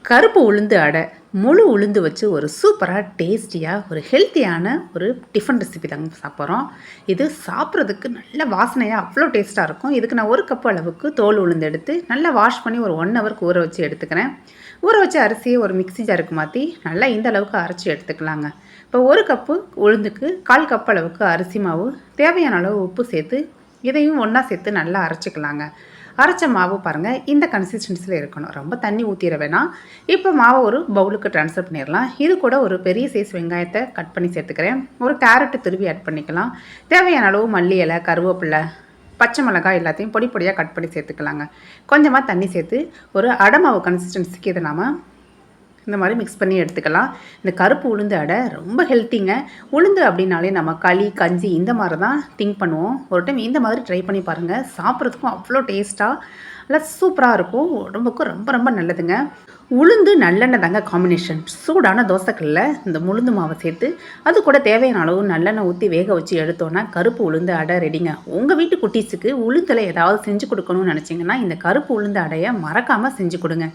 கருப்பு உளுந்து அடை முழு உளுந்து வச்சு ஒரு சூப்பராக டேஸ்டியாக ஒரு ஹெல்த்தியான ஒரு டிஃபன் ரெசிபி தாங்க சாப்பிட்றோம். இது சாப்பிட்றதுக்கு நல்ல வாசனையாக அவ்வளோ டேஸ்ட்டாக இருக்கும். இதுக்கு நான் 1 கப் அளவுக்கு தோல் உளுந்து எடுத்து நல்லா வாஷ் பண்ணி ஒரு 1 ஹவருக்கு ஊற வச்சு எடுத்துக்கிறேன். ஊற வச்ச அரிசியை ஒரு மிக்ஸி ஜாருக்கு மாற்றி நல்லா இந்த அளவுக்கு அரைச்சி எடுத்துக்கலாங்க. இப்போ 1 கப்பு உளுந்துக்கு 1/4 கப் அளவுக்கு அரிசி மாவு, தேவையான அளவு உப்பு சேர்த்து இதையும் ஒன்றா சேர்த்து நல்லா அரைச்சிக்கலாங்க. அரைச்ச மாவு பாருங்கள் இந்த கன்சிஸ்டன்சியில் இருக்கணும், ரொம்ப தண்ணி ஊற்றிட வேணாம். இப்போ மாவை ஒரு பவுலுக்கு ட்ரான்ஸ்ஃபர் பண்ணிடலாம். இது கூட ஒரு பெரிய சைஸ் வெங்காயத்தை கட் பண்ணி சேர்த்துக்கிறேன். ஒரு கேரட்டு துருவி ஆட் பண்ணிக்கலாம். தேவையான அளவு மல்லி இலை, கருவேப்பிலை, பச்சை மிளகாய் எல்லாத்தையும் பொடி பொடியாக கட் பண்ணி சேர்த்துக்கலாங்க. கொஞ்சமாக தண்ணி சேர்த்து ஒரு அடை மாவு கன்சிஸ்டன்சிக்கு இதை நாம் இந்த மாதிரி மிக்ஸ் பண்ணி எடுத்துக்கலாம். இந்த கருப்பு உளுந்து அடை ரொம்ப ஹெல்த்திங்க. உளுந்து அப்படின்னாலே நம்ம களி, கஞ்சி இந்த மாதிரி தான் திங்க் பண்ணுவோம். ஒரு டைம் இந்த மாதிரி ட்ரை பண்ணி பாருங்கள். சாப்பிட்றதுக்கும் அவ்வளோ டேஸ்ட்டாக நல்லா சூப்பராக இருக்கும். உடம்புக்கும் ரொம்ப ரொம்ப நல்லதுங்க. உளுந்து நல்லெண்ணெய் தாங்க காம்பினேஷன். சூடான தோசைக்கல்லில் இந்த உளுந்து மாவை சேர்த்து அது கூட தேவையான அளவு நல்லெண்ணெய் ஊற்றி வேக வச்சு எடுத்தோன்னா கருப்பு உளுந்து அடை ரெடிங்க. உங்கள் வீட்டு குட்டீஸுக்கு உளுந்தில் ஏதாவது செஞ்சு கொடுக்கணும்னு நினச்சிங்கன்னா இந்த கருப்பு உளுந்து அடையை மறக்காமல் செஞ்சு கொடுங்க.